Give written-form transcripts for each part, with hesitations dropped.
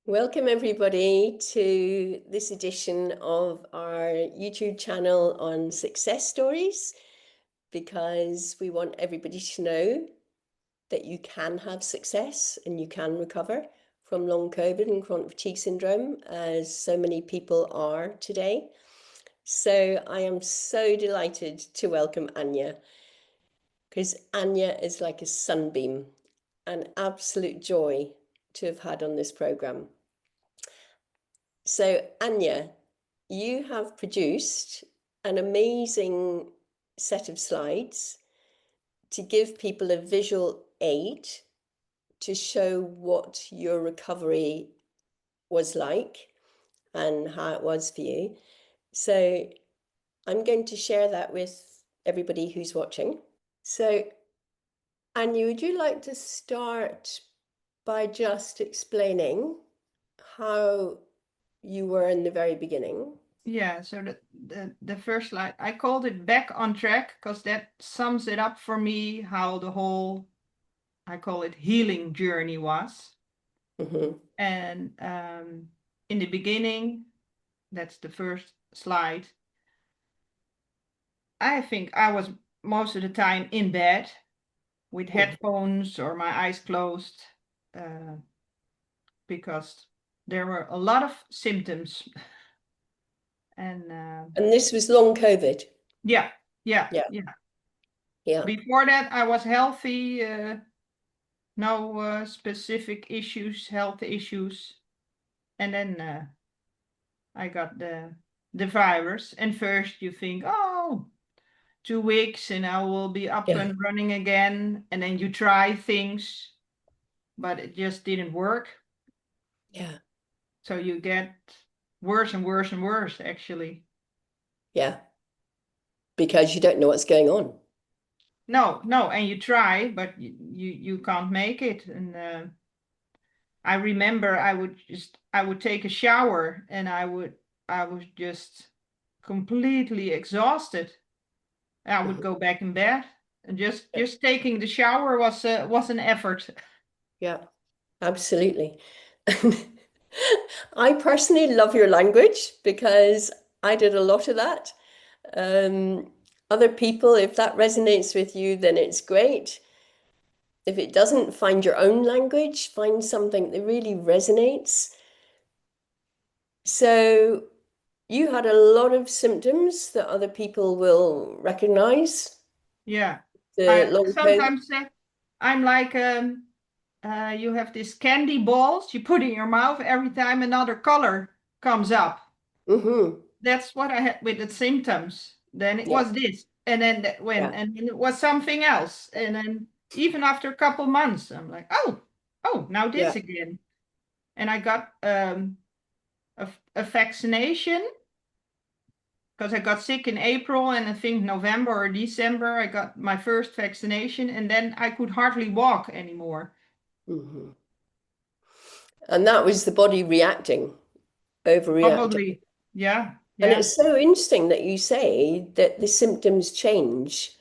Welcome everybody to this edition of our YouTube channel on success stories, because we want everybody to know that you can have success and you can recover from long COVID and chronic fatigue syndrome, as so many people are today. So I am so delighted to welcome Anja, because Anja is like a sunbeam, an absolute joy to have had on this program. So, Anja, you have produced an amazing set of slides to give people a visual aid to show what your recovery was like and how it was for you. So, I'm going to share that with everybody who's watching. So, Anja, would you like to start by just explaining how you were in the very beginning? Yeah, so the first slide, I called it back on track because that sums it up for me how the whole, I call it healing journey was. Mm-hmm. And in the beginning, that's the first slide, I think I was most of the time in bed with headphones or my eyes closed because there were a lot of symptoms. And this was long COVID. yeah. Yeah. Yeah. Before that, I was healthy. No specific issues, health issues. And then I got the virus. And first you think, oh, 2 weeks and I will be up Yeah. and running again. And then you try things, but it just didn't work. Yeah. So you get worse and worse and worse, actually. Yeah. Because you don't know what's going on. No, and you try, but you can't make it. And I remember I would take a shower and I was just completely exhausted. I would go back in bed and just taking the shower was an effort. Yeah, absolutely. I personally love your language because I did a lot of that. Other people, if that resonates with you, then it's great. If it doesn't, find your own language, find something that really resonates. So you had a lot of symptoms that other people will recognize. Yeah. The I long COVID. sometimes say I'm like you have these candy balls you put in your mouth every time another color comes up. Mm-hmm. That's what I had with the symptoms. Then it Yeah. was this, and then that went, Yeah. and then it was something else, and then even after a couple months, I'm like, oh, now Yeah. this again, and I got a vaccination because I got sick in April, and I think November or December I got my first vaccination, and then I could hardly walk anymore. Mm-hmm. And that was the body reacting, overreacting. Probably, yeah, And yeah, it's so interesting that you say that the symptoms change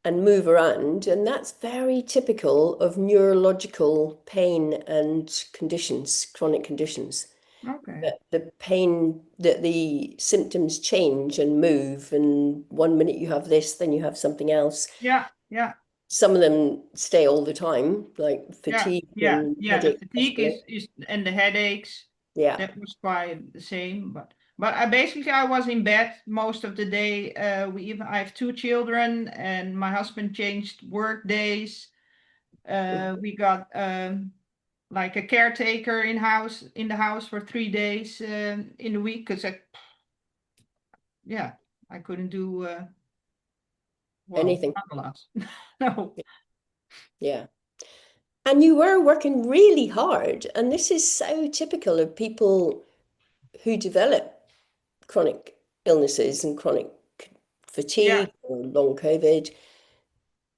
and move around, and that's very typical of neurological pain and conditions, chronic conditions. okay, That the pain, that the symptoms change and move, and one minute you have this, then you have something else. yeah, yeah. Some of them stay all the time, like Yeah, fatigue yeah, and yeah. The headache fatigue especially. is and the headaches. Yeah. That was quite the same. But I basically I was in bed most of the day. I have 2 children, and my husband changed work days. We got like a caretaker in the house for 3 days in the week because I couldn't do well, Anything. not a lot. No. Yeah. And you were working really hard. And this is so typical of people who develop chronic illnesses and chronic Yeah. fatigue or long COVID.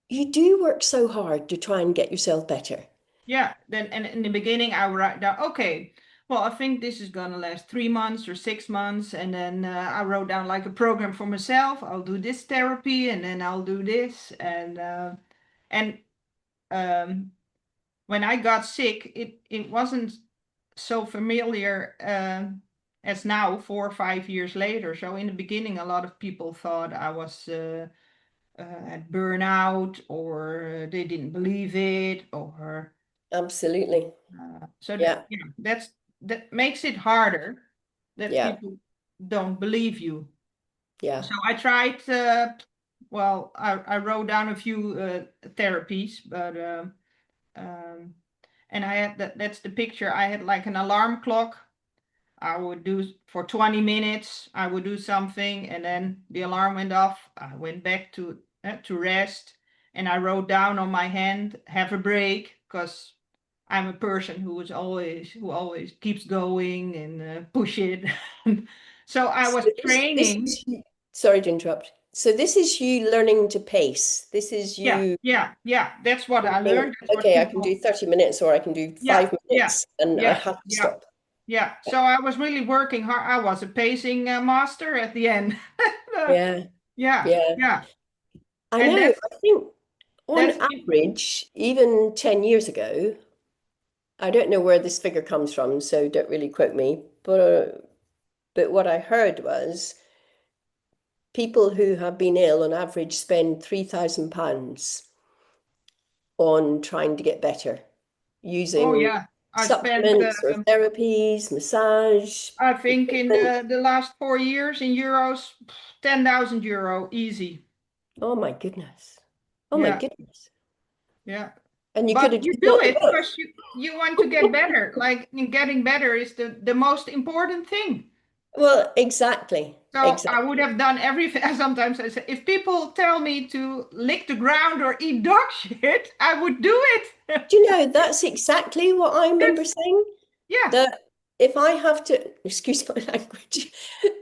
You do work so hard to try and get yourself better. Yeah, then and in the beginning I would write down, okay, well, I think this is gonna last 3 months or 6 months, and then I wrote down like a program for myself. I'll do this therapy, and then I'll do this, and um, when I got sick, it wasn't so familiar as now, 4 or 5 years later. So in the beginning, a lot of people thought I was had burnout, or they didn't believe it, or Absolutely. so that, Yeah. yeah, that makes it harder that Yeah. people don't believe you. Yeah. So I tried. Well, I wrote down a few therapies, but and I had that's the picture. I had like an alarm clock. I would do for 20 minutes. I would do something, and then the alarm went off. I went back to rest, and I wrote down on my hand, "Have a break," because I'm a person who always keeps going and push it. So I So was this training. is you, sorry to interrupt. So this is you learning to pace. This is Yeah, you yeah, yeah. That's what I thinking, learned. That's what okay, I can people. do 30 minutes or I can do Yeah, 5 minutes yeah, and I yeah, have to yeah, stop. yeah. So I was really working hard. I was a pacing master at the end. Yeah. Yeah, Yeah. yeah. I And know. I think on that's average, even 10 years ago, I don't know where this figure comes from, so don't really quote me, but what I heard was people who have been ill on average spend £3,000 on trying to get better oh using yeah. I spent supplements or therapies, massage, I think in equipment. the last 4 years in euros, 10,000 euro easy. Oh my goodness. Oh my Yeah, goodness. yeah. And you could But have you just do bought the it book. because you want to get better. Like getting better is the most important thing. Well, exactly. So I would Exactly. have done everything. Sometimes I say, if people tell me to lick the ground or eat dog shit, I would do it. Do you know, that's exactly what I remember That's saying. yeah, That if I have to, excuse my language,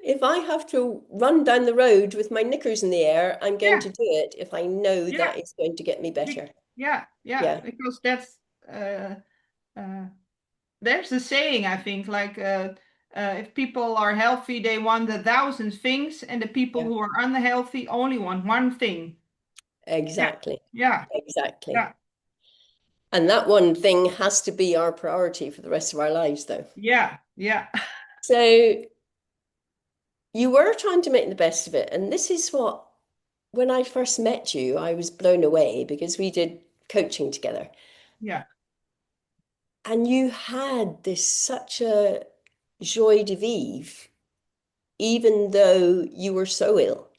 if I have to run down the road with my knickers in the air, I'm going yeah, to do it if I know yeah, that it's going to get me better. yeah, yeah. Yeah. Because that's uh, uh, there's a saying, I think, like if people are healthy, they want 1,000 things, and the people Yeah. who are unhealthy only want one thing. Yeah, Exactly. yeah, Exactly. yeah, And that one thing has to be our priority for the rest of our lives, though. yeah, yeah, So you were trying to make the best of it. And this is what, when I first met you, I was blown away because we did coaching together. yeah, And you had this such a joie de vivre, even though you were so ill.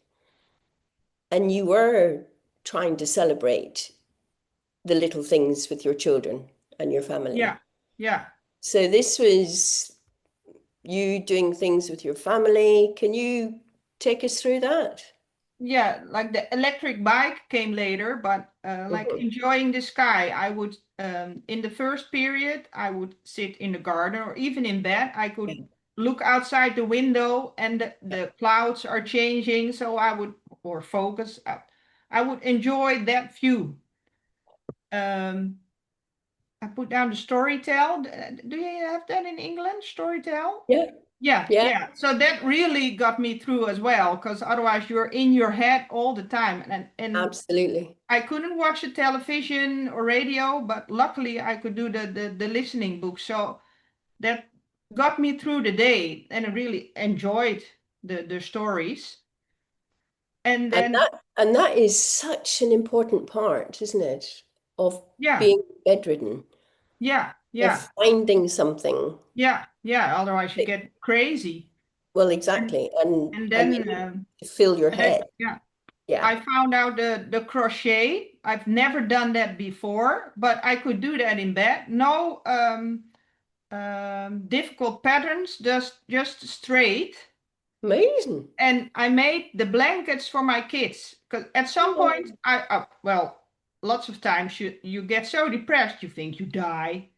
And you were trying to celebrate the little things with your children and your family. yeah, yeah. So this was you doing things with your family. Can you take us through that? Yeah, like the electric bike came later, but like Mhm. enjoying the sky, I would in the first period, I would sit in the garden or even in bed. I could Yeah. look outside the window and the clouds are changing, so I would or focus. I would enjoy that view. Um, I put down the storytell. Do you have that in England? Storytell? Yeah. Yeah, Yeah. yeah. So that really got me through as well, because otherwise you're in your head all the time. And Absolutely. I couldn't watch the television or radio, but luckily I could do the listening book. So that got me through the day, and I really enjoyed the stories. And And then that is such an important part, isn't it, of yeah, being bedridden, yeah, yeah, of finding something. yeah, yeah. Otherwise you that- get crazy. Well, And exactly. and And you then need to fill your head. yeah. Yeah. I found out the crochet. I've never done that before, but I could do that in bed. No difficult patterns, just straight. Amazing. And I made the blankets for my kids because at some point Oh, well, lots of times you get so depressed you think you die.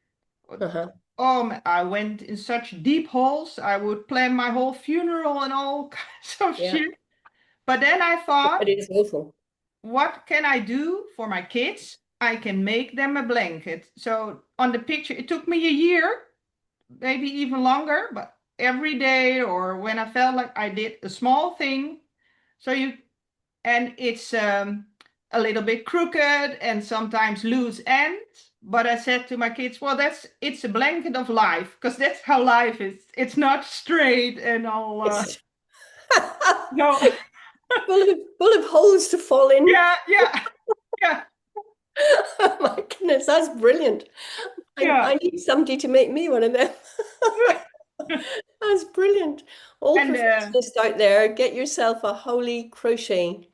uh-huh. I went in such deep holes. I would plan my whole funeral and all kinds of Yeah. shit. But then I thought, It is awful. what can I do for my kids? I can make them a blanket. So on the picture, it took me a year, maybe even longer, but every day or when I felt like I did a small thing. So and it's a little bit crooked and sometimes loose ends, but I said to my kids, well, it's a blanket of life, because that's how life is. It's not straight and all. It's No. full of holes to fall in. Yeah, yeah, yeah, Oh my goodness, that's brilliant. yeah. I need somebody to make me one of them. That's brilliant. All And perfectionists out there, get yourself a holy crochet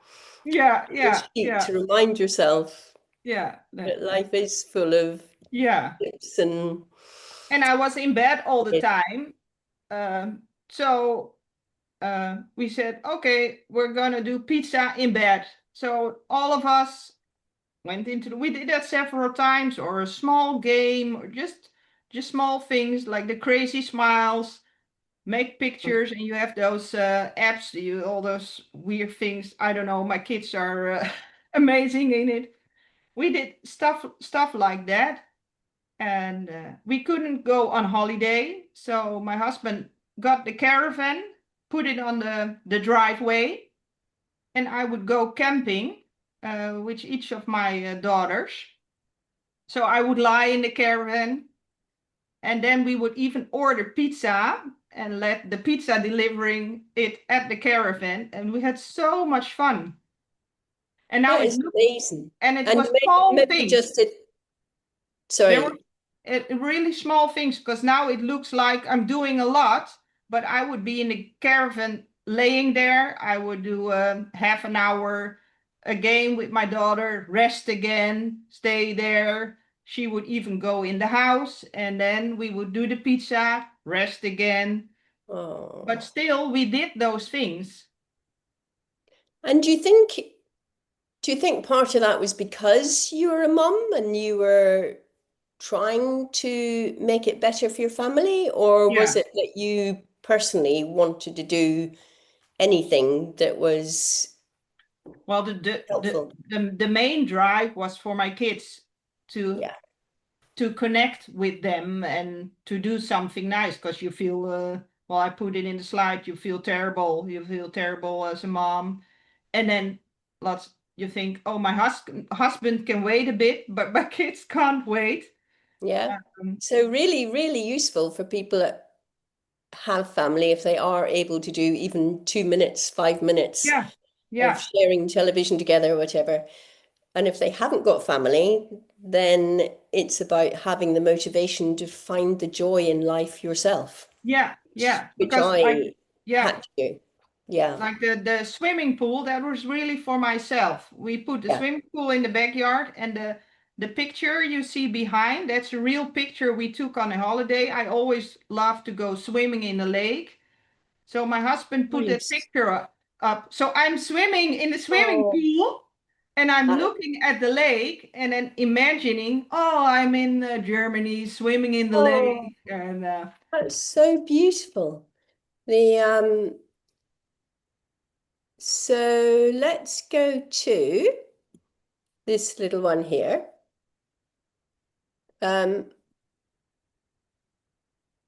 yeah, yeah, sheet yeah, to remind yourself yeah, that life is full of yeah. dips and And I was in bed all the time. So we said, okay, we're gonna do pizza in bed. So all of us went into we did that several times, or a small game, or just small things like the crazy smiles, make pictures, and you have those apps, you all those weird things. I don't know, my kids are amazing in it. We did stuff like that. And we couldn't go on holiday, so my husband got the caravan, put it on the driveway, and I would go camping with each of my daughters. So I would lie in the caravan, and then we would even order pizza and let the pizza delivering it at the caravan, and we had so much fun. And now that it is looked, amazing. and it And was small maybe things. just a, There were sorry, really small things, because now it looks like I'm doing a lot, but I would be in the caravan laying there. I would do half an hour a game with my daughter, rest again, stay there. She would even go in the house, and then we would do the pizza, rest again. But oh. still, we did those things. And do you think part of that was because you were a mum and you were trying to make it better for your family, or was Yeah. it that you personally wanted to do anything that was Well, helpful? the main drive was for my kids to Yeah. to connect with them and to do something nice, because you feel well, I put it in the slide, you feel terrible as a mom, and then lots you think, oh, my husband can wait a bit, but my kids can't wait. Yeah. um, So really, really useful for people that have family if they are able to do even 2 minutes, 5 minutes yeah, of yeah, sharing television together or whatever. And if they haven't got family, then it's about having the motivation to find the joy in life yourself, yeah, yeah, which because like, I yeah, had to do. Yeah. like the swimming pool, that was really for myself. We put the Yeah. swimming pool in the backyard, and the picture you see behind, that's a real picture we took on a holiday. I always love to go swimming in the lake. So my husband put that Nice. picture up. So I'm swimming in the swimming Oh, pool, and I'm that, looking at the lake, and then imagining, oh, I'm in Germany swimming in the oh, lake. And that's so beautiful. The so let's go to this little one here. Um,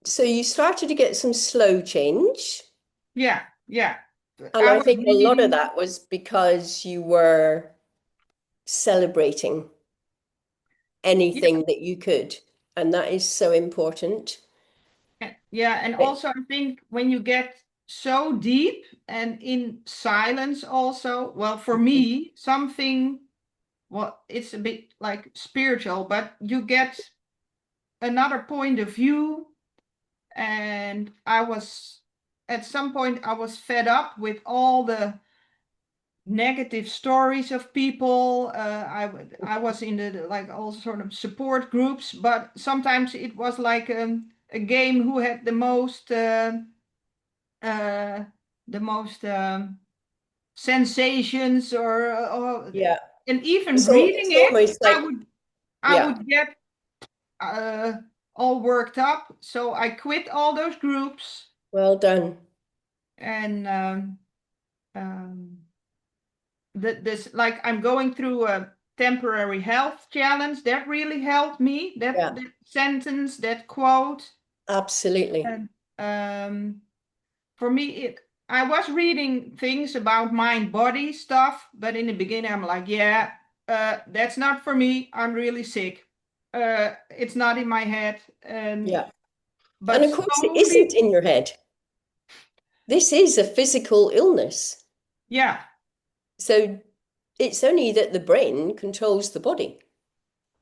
so you started to get some slow change, yeah, yeah. and I I was think a lot of reading. that was because you were celebrating anything that you could, and that is so important. Yeah, and Right. also I think when you get so deep and in silence also, well, for me, something, well, it's a bit like spiritual, but you get another point of view. And at some point, I was fed up with all the negative stories of people. I was in the like all sort of support groups, but sometimes it was like a game who had uh, the most sensations, or Yeah. and even So reading it's it, almost I like, would I yeah, would get uh, all worked up. So I quit all those groups, well done. and um, this like I'm going through a temporary health challenge that really helped me. Yeah, That sentence, that quote, absolutely. and for me, I was reading things about mind body stuff, but in the beginning, I'm like, yeah, that's not for me. I'm really sick. it's not in my head, and Yeah. And but of course, it isn't slowly, in your head. This is a physical illness. yeah, So it's only that the brain controls the body.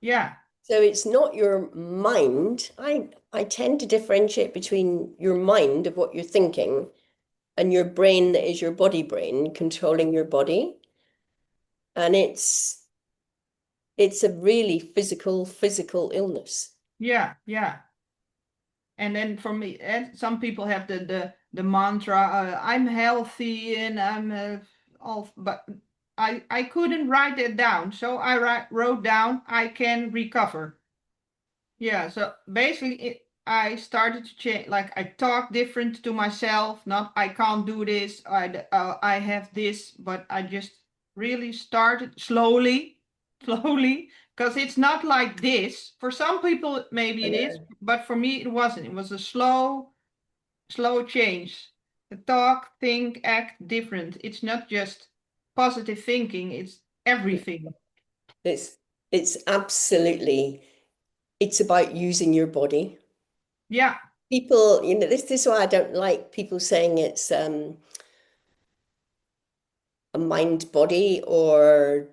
yeah, So it's not your mind. I tend to differentiate between your mind of what you're thinking and your brain that is your body brain controlling your body. And it's a really physical illness. yeah, yeah. And then for me, and some people have the mantra, I'm healthy and I'm all, but I couldn't write it down, so wrote down I can recover. Yeah, so basically I started to change, like I talk different to myself, not I can't do this, I have this, but I just really started slowly, slowly, because it's not like this. For some people, maybe I it is, know. but for me, it wasn't. It was a slow change. The talk, think, act different. It's not just positive thinking, it's everything. It's it's absolutely it's about using your body. Yeah, People, this is why I don't like people saying it's a mind body or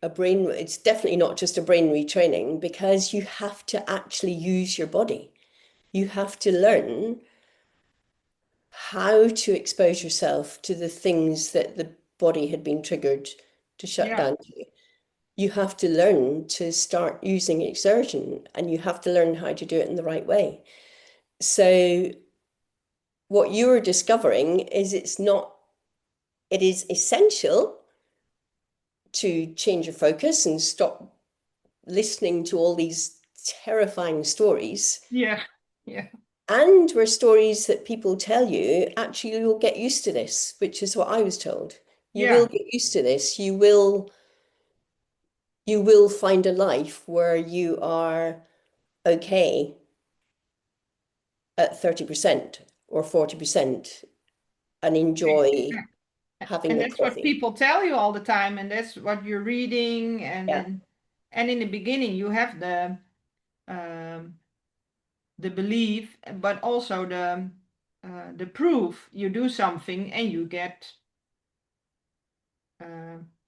a brain. It's definitely not just a brain retraining because you have to actually use your body. You have to learn how to expose yourself to the things that the body had been triggered to shut yeah, down to. You have to learn to start using exertion and you have to learn how to do it in the right way. So what you're discovering is it is essential to change your focus and stop listening to all these terrifying stories. yeah, yeah, And were stories that people tell you, actually, you'll get used to this, which is what I was told. You will yeah. get used to this. You will find a life where you are okay at 30% or 40% and enjoy having And a that's what coffee. people tell you all the time, and that's what you're reading, Yeah. and in the beginning you have um, the belief, but also the proof. You do something and you get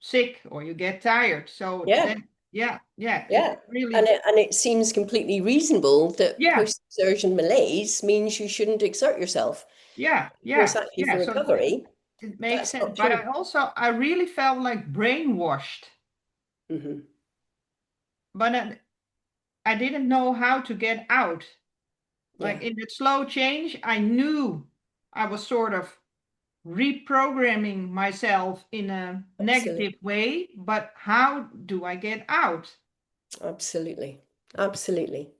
sick or you get tired. So Yeah. then, yeah, yeah, Yeah. it And really, it seems completely reasonable that yeah, post-exertion malaise means you shouldn't exert yourself. yeah, Of course, yeah, actually, yeah. for So recovery, it makes that's sense. not But true. I really felt like brainwashed, Hmm. but I didn't know how to get out. Like Yeah, in that slow change, I knew I was sort of reprogramming myself in a absolutely. negative way, but how do I get out? Absolutely. Absolutely.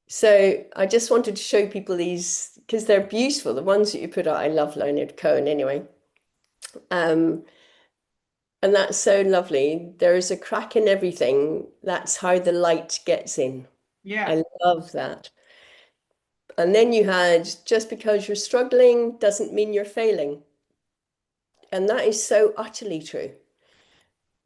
So I just wanted to show people these because they're beautiful. The ones that you put out, I love Leonard Cohen anyway. Um, and that's so lovely. There is a crack in everything. That's how the light gets in. Yeah, I love that. And then you had just because you're struggling doesn't mean you're failing. And that is so utterly true.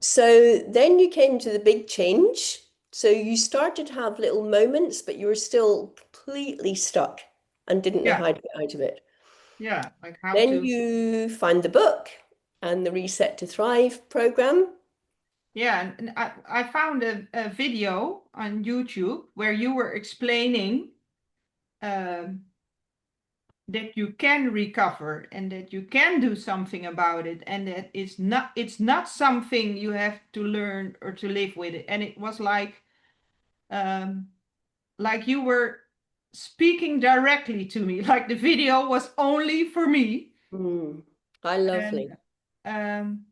So then you came to the big change. So you started to have little moments, but you were still completely stuck and didn't know yeah, how to get out of it. yeah. Like how Then to, you find the book and the Reset to Thrive program. yeah. And I found a video on YouTube where you were explaining um, that you can recover and that you can do something about it, and that it's not something you have to learn or to live with it. And it was um, like you were speaking directly to me, like the video was only for me. Mm, how And lovely. um,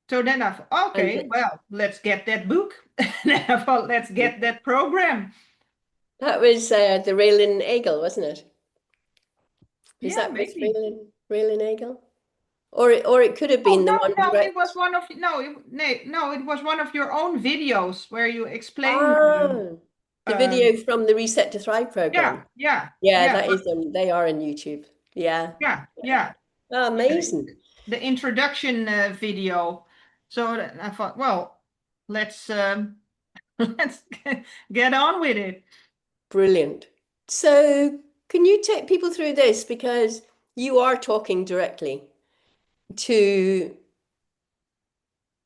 so then I thought, And okay, well, let's get that book. And I thought, let's get that program. that was the Raylan Eagle, wasn't it? Is Yeah, that with maybe. Raylan Eagle? Or it could have Oh been the one no, no, it was direct. one of no, no, it was one of your own videos where you explain. Ah, the Um, video from the Reset to Thrive yeah, program. yeah, Yeah, yeah, that is them. They are on YouTube. Yeah. yeah, Yeah. yeah, Oh, yeah. amazing. The introduction video. So I thought, well, let's let's get on with it. Brilliant. So, can you take people through this? Because you are talking directly to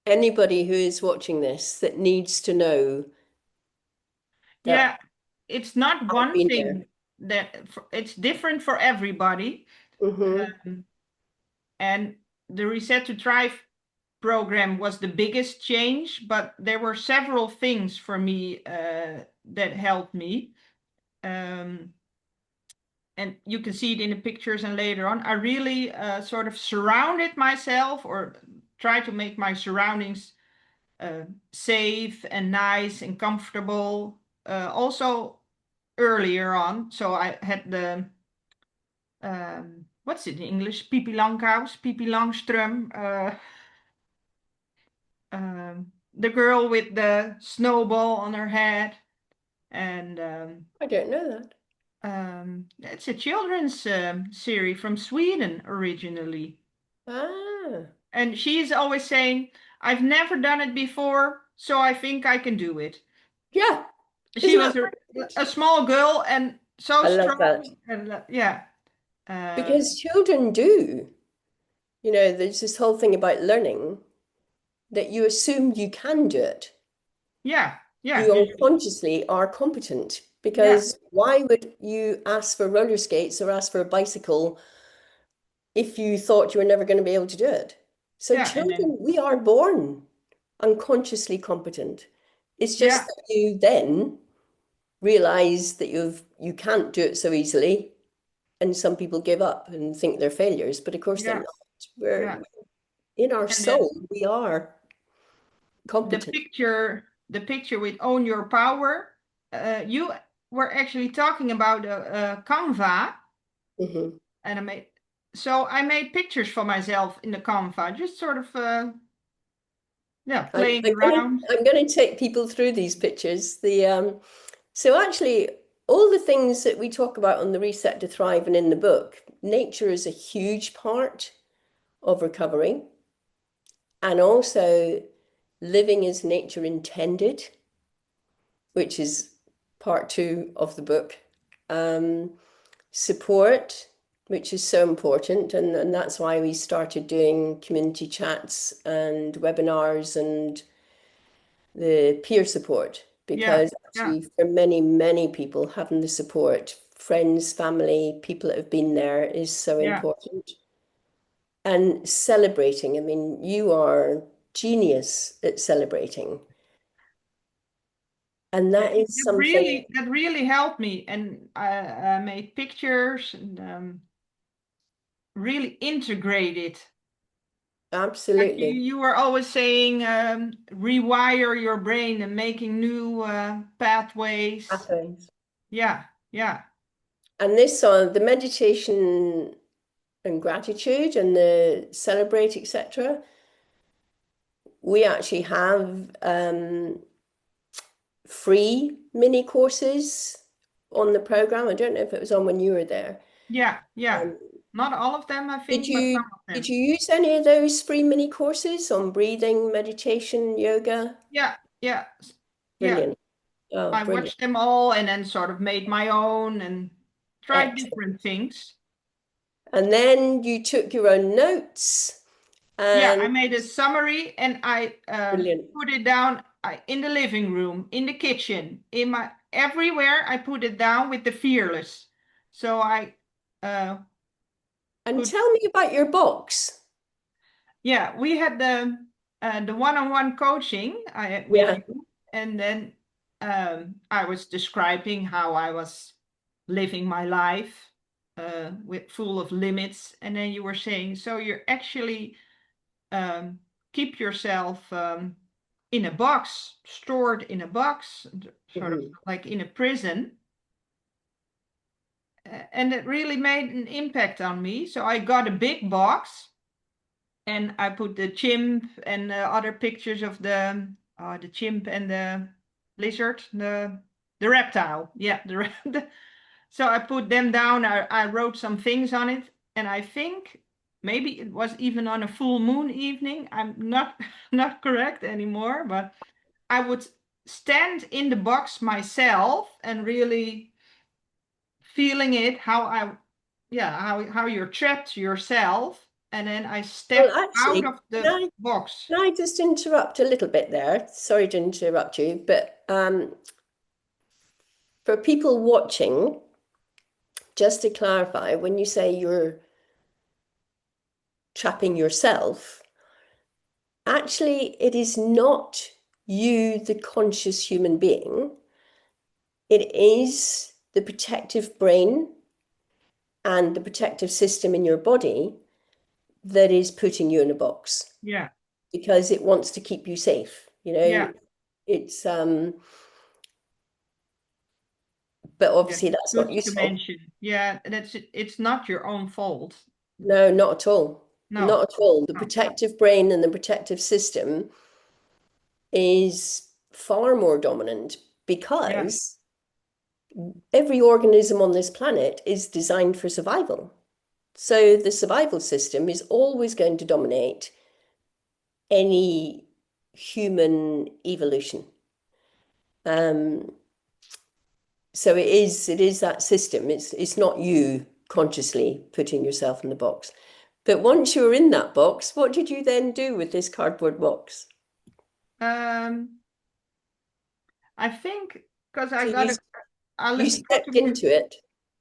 anybody who is watching this that needs to know that Yeah, it's not I've one been there. thing it's different for everybody. Hmm. Um, and the Reset to Thrive program was the biggest change, but there were several things for me that helped me. Um, and you can see it in the pictures and later on. I really sort of surrounded myself or try to make my surroundings uh, safe and nice and comfortable. Also earlier on, so I had the what's it in English? Pipi Langkous, Pipi Langström, the girl with the snowball on her head, and I don't know that. it's a children's series from Sweden originally. Ah, And she's always saying, I've never done it before, so I think I can do it. yeah. She Isn't was that brilliant? a small girl and so I love that strong. And yeah. Um, because children do. You know, there's this whole thing about learning that you assume you can do it. yeah. Yeah. You unconsciously are competent Yeah. because why would you ask for roller skates or ask for a bicycle if you thought you were never going to be able to do it? So Yeah. And then, children, we are born unconsciously competent. It's just yeah. that you then realize that you can't do it so easily, and some people give up and think they're failures, but of course they're Yeah. not. We're Yeah. in our And then soul, we are competent. the picture with Own Your Power, you were actually talking about Canva, Mhm. and I made pictures for myself in the Canva, just sort of yeah, I'm, playing I'm gonna around. I'm gonna take people through these pictures. So actually, all the things that we talk about on the Reset to Thrive and in the book, nature is a huge part of recovery, and also living as nature intended, which is part two of the book. Um, Support, which is so important, and that's why we started doing community chats and webinars and the peer support, Yeah, because yeah, actually for many, many people, having the support, friends, family, people that have been there is so yeah. important. And celebrating, I mean, you are genius at celebrating. And Yeah, that is something that really helped me, and I made pictures and really integrated. Like absolutely you were always saying, rewire your brain and making new pathways. happens. Yeah, yeah, And this on the meditation and gratitude and the celebrate, etc. We actually have free mini courses on the program. I don't know if it was on when you were there. yeah, yeah. Um, Not all of them, I did think, but some you of did them. you use any of those free mini courses on breathing, meditation, yoga? Yeah, yeah, yeah. Brilliant. Oh, I brilliant. watched them all and then sort of made my own and tried Excellent. different things. And then you took your own notes Yeah, and I made a summary and I brilliant. put it down in the living room, in the kitchen, in my everywhere. I put it down with the fearless. So I uh, And put tell me about your box. yeah. We had the one-on-one coaching with Yeah. you, and then I was describing how I was living my life with full of limits, and then you were saying, so you're actually um, keep yourself in a box, stored in a box, sort of Mhm. like in a prison. And it really made an impact on me. So I got a big box and I put the chimp and other pictures of the chimp and the lizard, the reptile. Yeah, so I put them down. I wrote some things on it, and I think maybe it was even on a full moon evening. I'm not not correct anymore, but I would stand in the box myself and really feeling it, how you're trapped yourself, and then I Well, step out actually, of the box. can I just interrupt a little bit there? Sorry to interrupt you, but for people watching, just to clarify, when you say you're trapping yourself, actually, it is not you, the conscious human being. It is the protective brain and the protective system in your body that is putting you in a box Yeah, because it wants to keep you safe. yeah, It's but yeah. obviously that's Good not to useful. mention. Yeah, it's not your own fault. No, not at all. No, Not at all. The no. protective brain and the protective system is far more dominant Yeah, because every organism on this planet is designed for survival. So the survival system is always going to dominate any human evolution. Um, so it is that system. It's not you consciously putting yourself in the box. But once you're in that box, what did you then do with this cardboard box? um, I think because So you got to stepped move. into it.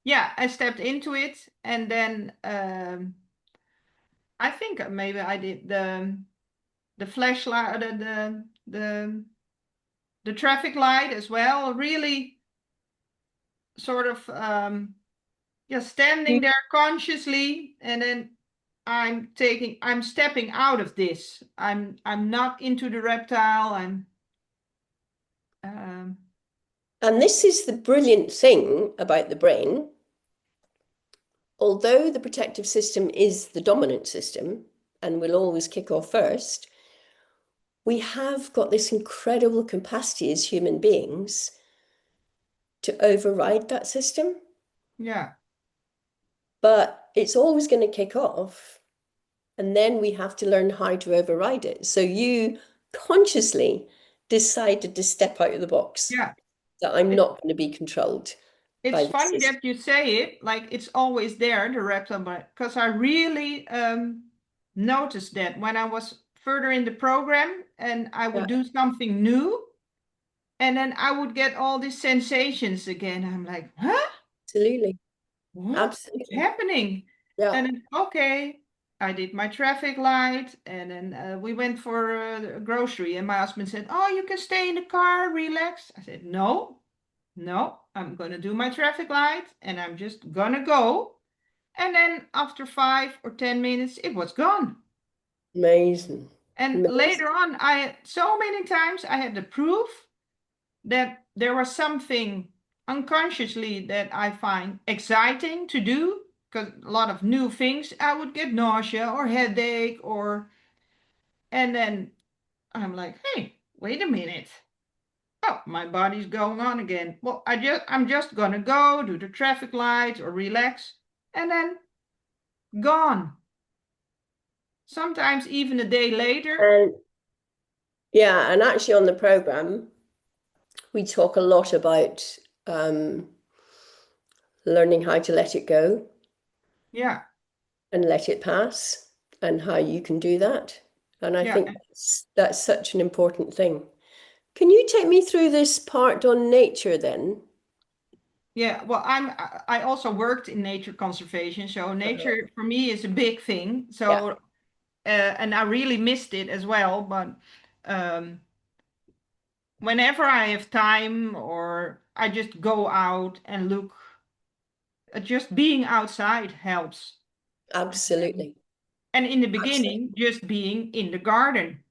Yeah, I stepped into it, and then I think maybe I did the flashlight, the traffic light as well. Really, sort of yeah, standing You- there consciously, and then I'm stepping out of this. I'm not into the reptile. Um, And this is the brilliant thing about the brain. Although the protective system is the dominant system and will always kick off first, we have got this incredible capacity as human beings to override that system, yeah, but it's always going to kick off. And then we have to learn how to override it. So you consciously decided to step out of the box, yeah. that I'm It, not going to be controlled by it's the funny system. that you say it, like it's always there, the reptile, because I really noticed that when I was further in the program and I would Yeah, do something new, and then I would get all these sensations again. I'm like, huh? absolutely. What is Absolutely. happening? Yeah. And then, okay, I did my traffic light, and then we went for a grocery. And my husband said, "Oh, you can stay in the car, relax." I said, "No, no, I'm gonna do my traffic light, and I'm just gonna go." And then after 5 or 10 minutes, it was gone. Amazing. And Amazing. later on, I so many times I had the proof that there was something unconsciously that I find exciting to do, because a lot of new things I would get nausea or headache, or and then I'm like, hey, wait a minute. Oh, my body's going on again. Well, I'm just gonna go do the traffic lights or relax, and then gone. Sometimes even a day later. And yeah, and actually on the program, we talk a lot about learning how to let it go Yeah, and let it pass and how you can do that. And I yeah. think that's such an important thing. Can you take me through this part on nature then? Yeah, well, I also worked in nature conservation, so Uh-huh. nature for me is a big thing. Yeah, So and I really missed it as well. But um, whenever I have time, or I just go out and look, just being outside helps. absolutely. And in the Absolutely. beginning, just being in the garden,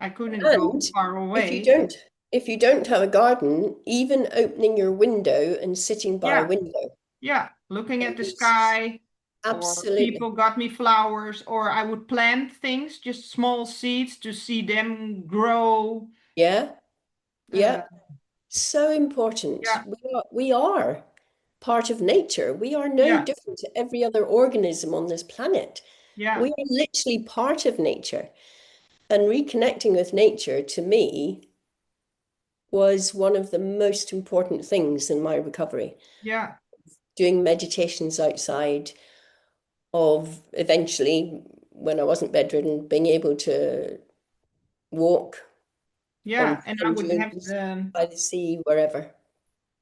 I couldn't go And far if you away. don't, if you don't have a garden, even opening your window and sitting by a Yeah, window yeah, looking at the is sky, or absolutely. people got me flowers, or I would plant things, just small seeds to see them grow. Yeah, Uh, yeah. So important. yeah, We are part of nature. We are no yeah, different to every other organism on this planet. yeah, We are literally part of nature. And reconnecting with nature to me was one of the most important things in my recovery. Yeah. Doing meditations outside, of eventually, when I wasn't bedridden, being able to walk on Yeah. And I sand would have dunes, by the sea, wherever.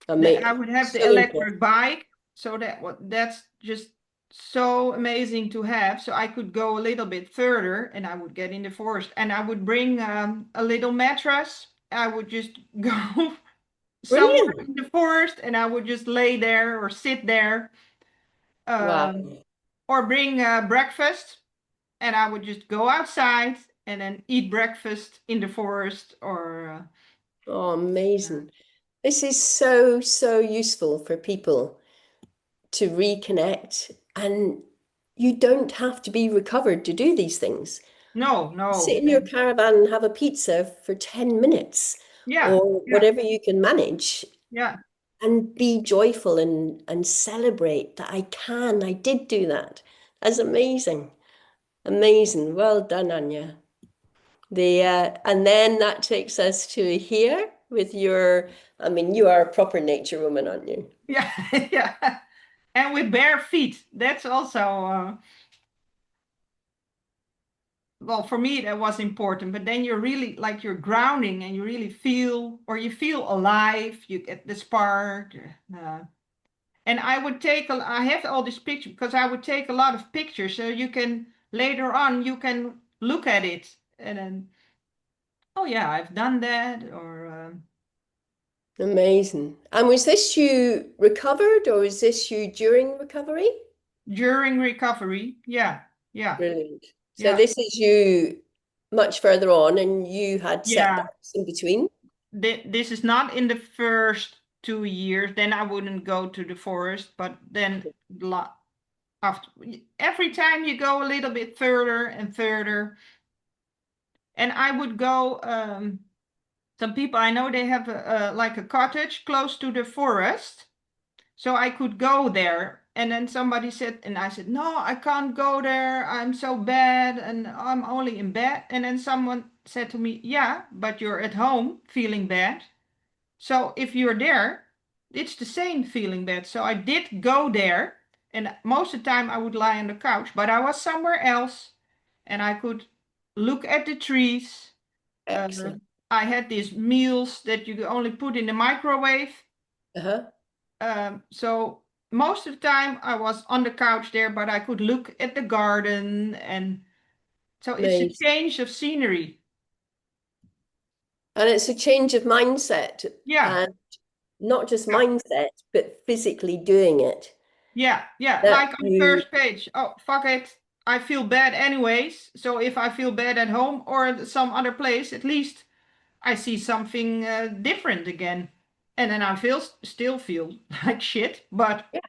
I would have the So important. electric bike. So that's just so amazing to have. So I could go a little bit further and I would get in the forest and I would bring a little mattress. I would just go somewhere Brilliant. in the forest and I would just lay there or sit there, Wow. um, or bring breakfast and I would just go outside and then eat breakfast in the forest or Oh, amazing. This is so, so useful for people to reconnect. And you don't have to be recovered to do these things. no, Sit no. in your caravan and have a pizza for 10 minutes Yeah, or yeah, whatever you can manage yeah. and be joyful and celebrate that I did do that. That's amazing. Amazing. Well done, Anja. And then that takes us to here with your, I mean, you are a proper nature woman, aren't you? Yeah, yeah. And with bare feet. That's also, well, for me, that was important. But then you're really like you're grounding and you really feel, or you feel alive. You get the spark. And I have all these pictures because I would take a lot of pictures. So you can, later on, you can look at it and then, oh yeah, I've done that. Or Amazing. And was this you recovered or was this you during recovery? during recovery. Yeah, yeah, Brilliant. So yeah, this is you much further on and you had yeah. setbacks in between. This is not in the first 2 years. Then I wouldn't go to the forest, but then after every time you go a little bit further and further, and I would go. Some people I know they have like a cottage close to the forest, so I could go there. And then somebody said, and I said, no, I can't go there. I'm so bad, and I'm only in bed. And then someone said to me, yeah, but you're at home feeling bad. So if you're there, it's the same feeling bad. So I did go there, and most of the time I would lie on the couch, but I was somewhere else, and I could look at the trees. Uh, Excellent. I had these meals that you could only put in the microwave. Uh-huh. So most of the time I was on the couch there, but I could look at the garden, and so it's a Amazing. change of scenery. And it's a change of mindset Yeah. and not just Yeah. mindset, but physically doing it. Yeah, yeah, That like on you, first page. Oh, fuck it. I feel bad anyways. So if I feel bad at home or at some other place, at least I see something different again. And then I still feel like shit, but yeah,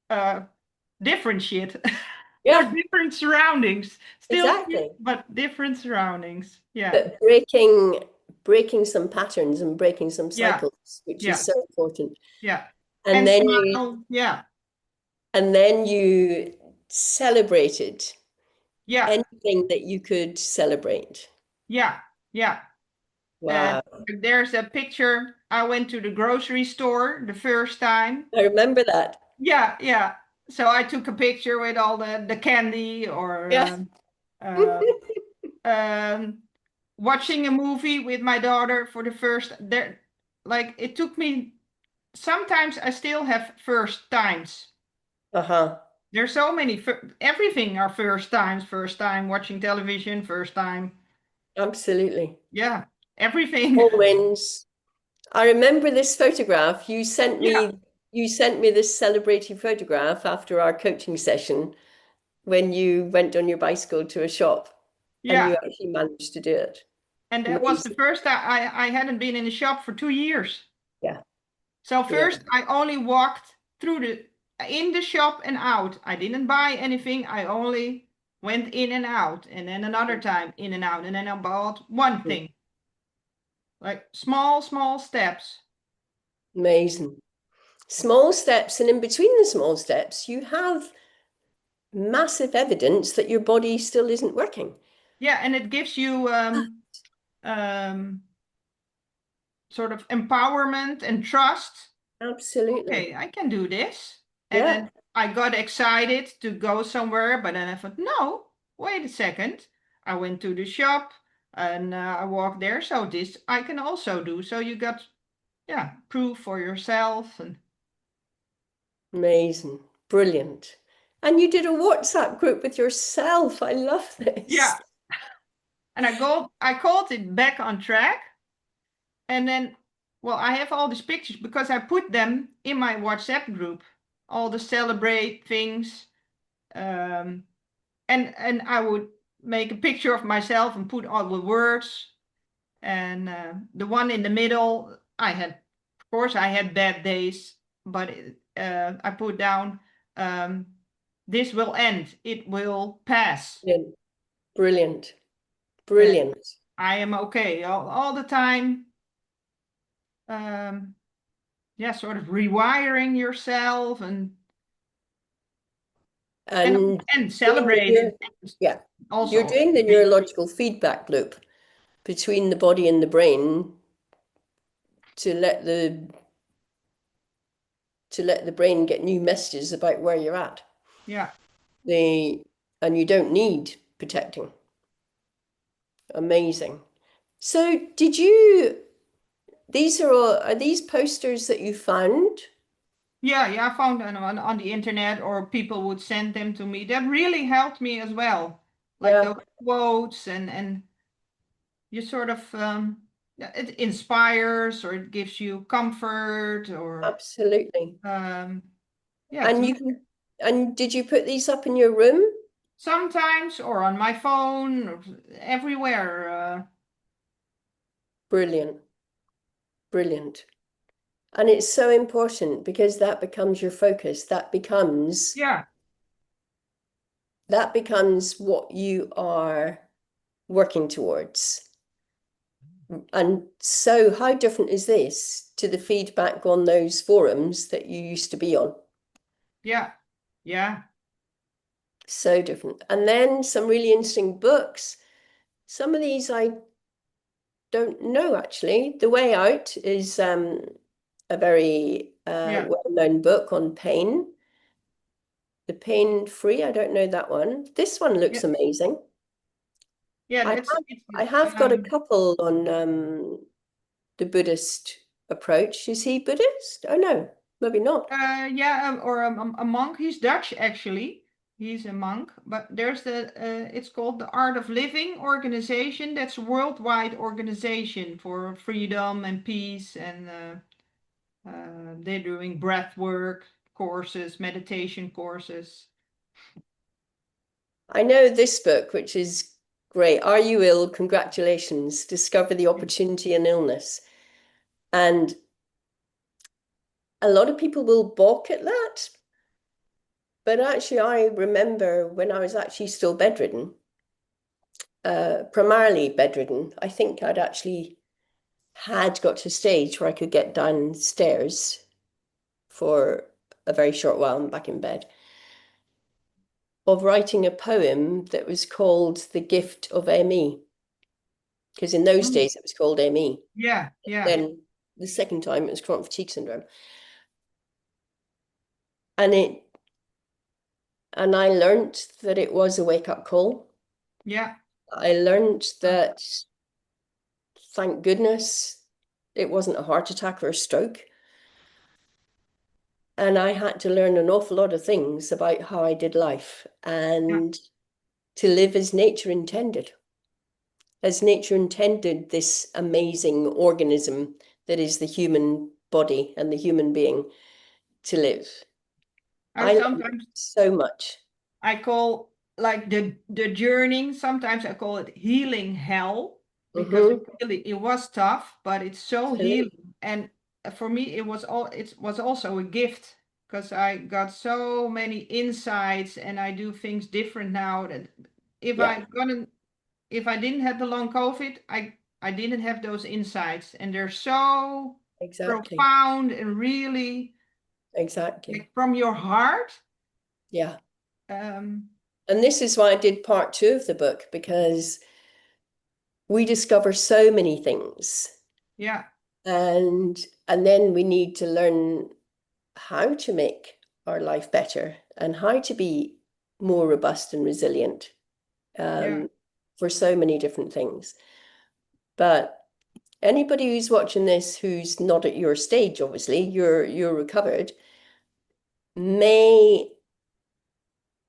uh, different shit. Or yeah, different surroundings. Still shit, exactly. but different surroundings. Yeah, But breaking some patterns and breaking some yeah, cycles, which is yeah, so important. yeah. And And then you smile. Yeah, and then you celebrated yeah, anything that you could celebrate. yeah, yeah. And Wow. there's a picture. I went to the grocery store the first time. I remember that. Yeah, yeah. So I took a picture with all the candy or Yeah. uh, um, watching a movie with my daughter for the first there. Like it took me. Sometimes I still have first times. Uh-huh. There's so many. Everything are first times. First time watching television. First time. Absolutely. Yeah, everything. All wins. I remember this photograph. Yeah, You sent me this celebratory photograph after our coaching session when you went on your bicycle to a shop and you yeah. actually managed to do it. And that was the Amazing. first time I hadn't been in the shop for 2 years. Yeah. So Yeah. first I only walked through the in the shop and out. I didn't buy anything. I only went in and out, and then another time in and out, and then I bought one thing. Like small, small steps. Amazing. Small steps, and in between the small steps, you have massive evidence that your body still isn't working. Yeah, and it gives you um sort of empowerment and trust. Absolutely. Okay, I can do this. And Yeah, then I got excited to go somewhere, but then I thought, no, wait a second. I went to the shop and I walked there. So this I can also do. So you got, yeah, proof for yourself. And amazing. Brilliant. And you did a WhatsApp group with yourself. I love yeah, this. and I called it back on track. And then, well, I have all these pictures because I put them in my WhatsApp group, all the celebrate things. Um, and I would make a picture of myself and put all the words. And the one in the middle, of course, I had bad days, but I put down, um, this will end, it will pass. Brilliant. Brilliant. And Brilliant. I am okay all the time. Um, yeah, sort of rewiring yourself and And and doing the celebrate it yeah, you're also. doing the neurological feedback loop between the body and the brain to let the brain get new messages about where you're at. Yeah. And you don't need protecting. Amazing. So are these posters that you found? Yeah, I found them on the internet, or people would send them to me. That really helped me as well. Like Yeah, those quotes, and you sort of, yeah, it inspires, or it gives you comfort, or absolutely. um, yeah, And did you put these up in your room? sometimes, or on my phone, or everywhere. Brilliant. Brilliant. And it's so important because that becomes your focus. Yeah, That becomes what you are working towards. And so how different is this to the feedback on those forums that you used to be on? yeah, yeah, So different. And then some really interesting books. Some of these I don't know actually. The Way Out is a very yeah, well-known book on pain. The Pain Free, I don't know that one. This one yeah, looks amazing. yeah. I It's have it's I have got a um, couple on the Buddhist approach. Is he Buddhist? Oh no, maybe not. Yeah, or a monk. He's Dutch actually. He's a monk, but there's it's called the Art of Living organization. That's a worldwide organization for freedom and peace, and they're doing breath work courses, meditation courses. I know this book, which is great. Are You Ill? Congratulations. Discover the opportunity in illness. And a lot of people will balk at that. But actually, I remember when I was actually still bedridden, primarily bedridden, I think I'd actually had got to a stage where I could get downstairs for a very short while and back in bed, of writing a poem that was called The Gift of ME. Because in those Mm. days it was called ME. Yeah, yeah, Then the second time it was chronic fatigue syndrome. And I learned that it was a wake-up call. yeah. I learned that, thank goodness, it wasn't a heart attack or a stroke. And I had to learn an awful lot of things about how I did life Yeah. and to live as nature intended. As nature intended this amazing organism that is the human body and the human being to live. I I love it sometimes so much. I call, like, the journey. Sometimes I call it healing hell, because Mm-hmm. it was tough, but it's so Absolutely. healing. And for me, it was also a gift, because I got so many insights, and I do things different now. That if Yeah, I gonna if I didn't have the long COVID, I didn't have those insights, and they're so exactly. profound and really, Exactly. like, from your heart. Yeah. Um, And this is why I did part two of the book, because we discover so many things yeah. And then we need to learn how to make our life better and how to be more robust and resilient, Yeah. for so many different things. But anybody who's watching this who's not at your stage, obviously, you're recovered, may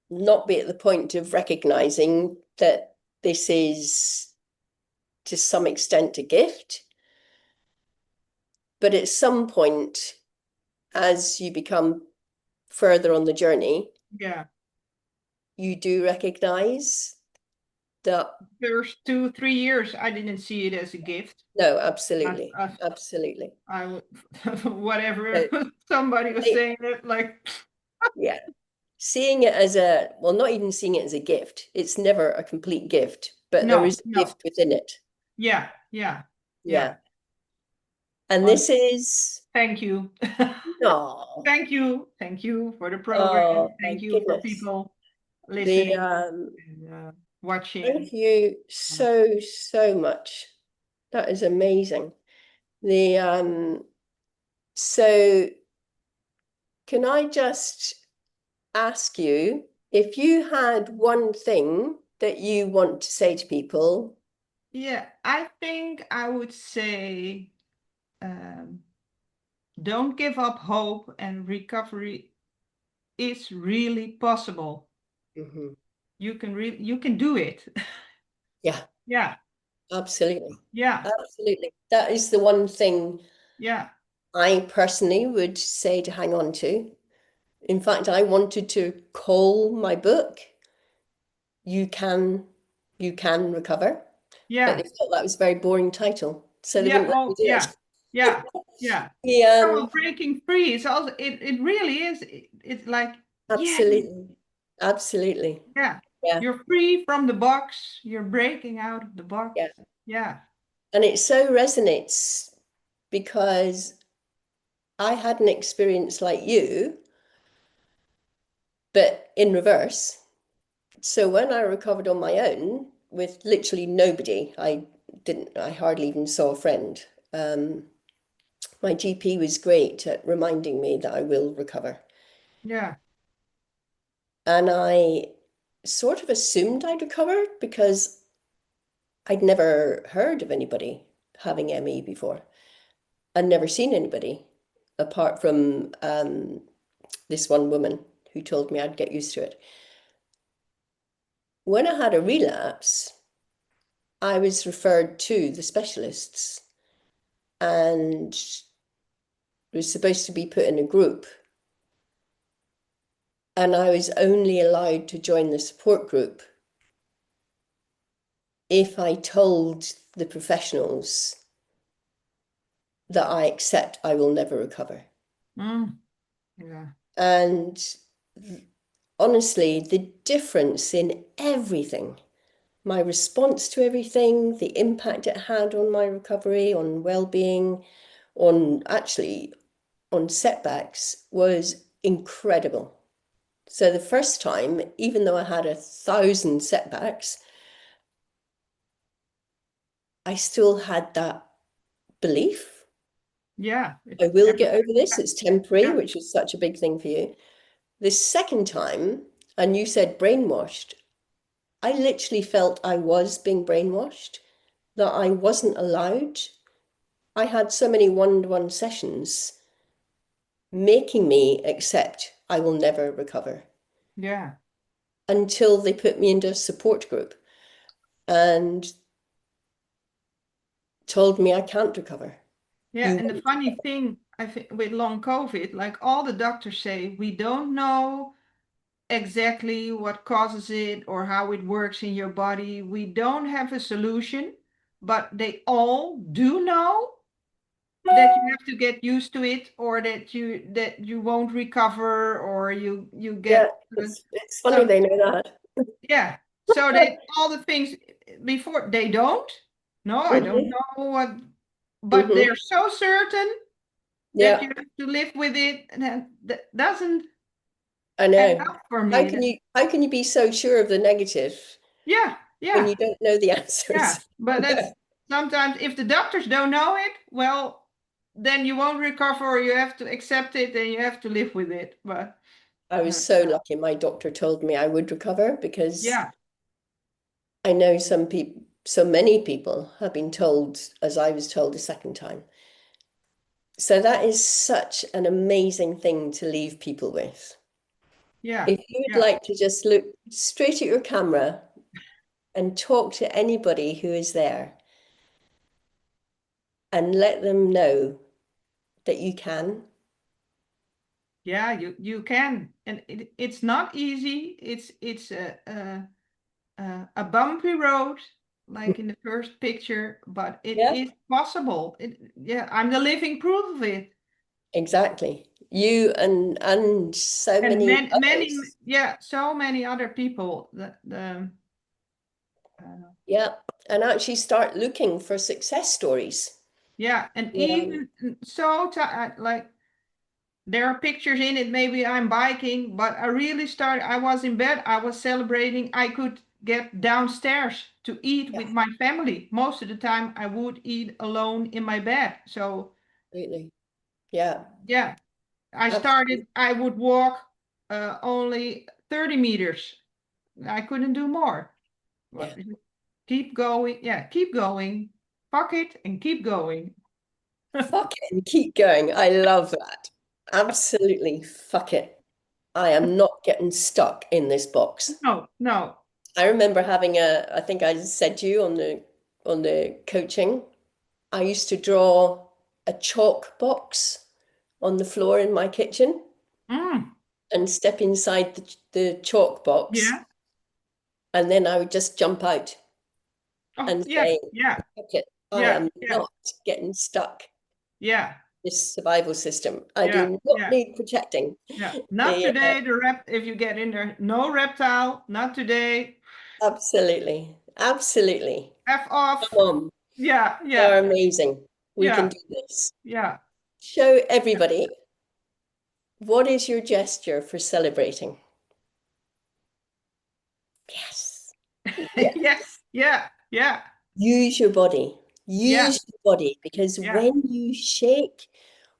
not be at the point of recognizing that this is to some extent a gift. But at some point, as you become further on the journey, Yeah. you do recognize that. First 2, 3 years, I didn't see it as a gift. No, I, absolutely. I, Absolutely. I would, whatever So, somebody was it, saying it like, yeah. Seeing it as a, well, not even seeing it as a gift. It's never a complete gift, but there no, is a no. gift within it. Yeah, yeah, yeah. Yeah. And Well, this is, thank you. oh, Thank you for the program. oh my Thank you for goodness. people The listening and watching. Thank you so, so much. That is amazing. The so can I just ask you if you had one thing that you want to say to people? Yeah, I think I would say um, don't give up hope, and recovery is really possible. Mhm. You can do it. Yeah, Yeah, absolutely. yeah, Absolutely. That is the one thing yeah, I personally would say to hang on to. In fact, I wanted to call my book You Can You Can Recover, but yeah, they thought that was a very boring title, so they yeah. wouldn't let me Oh, do it. yeah, yeah, yeah. The, Yeah, well, breaking free is also it really is. It's like, yeah, absolutely. Absolutely. yeah. Yeah. You're free from the box. You're breaking out of the box. Yeah. Yeah, And it so resonates because I had an experience like you, but in reverse. So when I recovered on my own with literally nobody, I hardly even saw a friend. Um, my GP was great at reminding me that I will recover. yeah, And I sort of assumed I'd recovered because I'd never heard of anybody having ME before. I'd never seen anybody apart from this one woman who told me I'd get used to it. When I had a relapse, I was referred to the specialists and was supposed to be put in a group. And I was only allowed to join the support group if I told the professionals that I accept I will never recover. mm, yeah, And honestly, the difference in everything, my response to everything, the impact it had on my recovery, on well-being, on actually on setbacks was incredible. So the first time, even though I had 1,000 setbacks, I still had that belief. yeah. I will Every, get over this. It's temporary, yeah, which is such a big thing for you. The second time, and you said brainwashed, I literally felt I was being brainwashed, that I wasn't allowed. I had so many one-to-one sessions making me accept I will never recover yeah, until they put me into a support group and told me I can't recover. yeah. You And the won't. funny thing, I think with long COVID, like all the doctors say, we don't know exactly what causes it or how it works in your body. We don't have a solution, but they all do know that you have to get used to it, or that you won't recover, or you Yeah, get it's funny so they know that. yeah. So they all the things before they don't. No, I don't Hmm. know what, but Hmm. they're so certain that Yeah, you have to live with it, and that doesn't I add know. up for me. How can you be so sure of the negative Yeah, when yeah, you don't know the yeah. answers? But that's sometimes if the doctors don't know it, well, then you won't recover. You have to accept it and you have to live with it. But I was so lucky my doctor told me I would recover because yeah, I know some people, so many people have been told, as I was told a second time. So that is such an amazing thing to leave people with. yeah, If you would yeah, like to just look straight at your camera and talk to anybody who is there and let them know that you can. yeah. You can, and it's not easy. It's a bumpy road, like in the first picture, but it Yeah, is possible. Yeah, I'm the living proof of it. exactly. You and so And many many, others. yeah, so many other people that the uh, Yeah, and actually start looking for success stories. yeah, and Yeah, even like there are pictures in it. Maybe I'm biking, but I really started. I was in bed. I was celebrating. I could get downstairs to eat yeah, with my family. Most of the time, I would eat alone in my bed. So absolutely. Yeah, yeah, I absolutely. started. I would walk only 30 meters. I couldn't do more. Yeah. But keep going. Yeah, keep going. Fuck it and keep going. Fuck it and keep going. I love that. Absolutely. Fuck it. I am not getting stuck in this box. No, no. I remember having I think I said to you on the coaching, I used to draw a chalk box on the floor in my kitchen Mm, and step inside the chalk box, yeah. and then I would just jump out Oh, and yeah, say, yeah, fuck it, I yeah, am yeah, not getting stuck yeah, in this survival system. I yeah, do not yeah, need protecting. yeah. Not Yeah, today, if you get in there, no reptile, not today. absolutely. Absolutely. F Come off. on. Yeah, You're yeah, amazing. We can yeah, do this. yeah. Show everybody what is your gesture for celebrating. Yes. Yes, Yes. yeah, yeah, Use your body. yeah, Use your body because yeah, when you shake,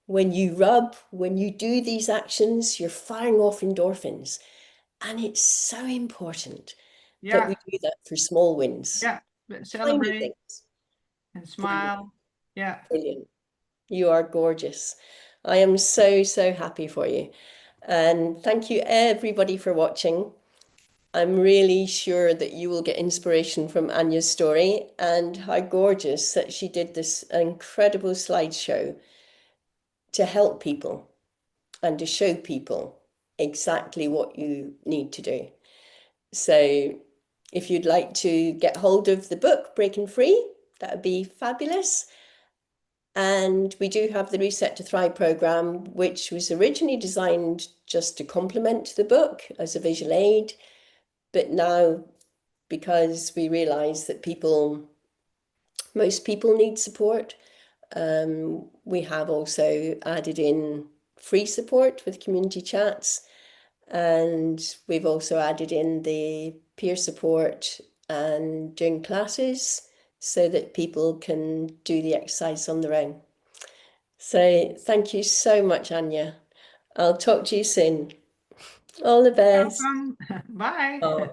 when you rub, when you do these actions, you're firing off endorphins. And it's so important that yeah, we do that for small wins, yeah. tiny Celebrate things. and Brilliant. smile. Yeah. Brilliant. You are gorgeous. I am so, so happy for you. And thank you, everybody, for watching. I'm really sure that you will get inspiration from Anya's story and how gorgeous that she did this incredible slideshow to help people and to show people exactly what you need to do. So if you'd like to get hold of the book, Breaking Free, that would be fabulous. And we do have the Reset to Thrive program, which was originally designed just to complement the book as a visual aid. But now, because we realize that most people need support, we have also added in free support with community chats. And we've also added in the peer support and doing classes so that people can do the exercise on their own. So thank you so much, Anja. I'll talk to you soon. All the best. Welcome. Bye. Oh.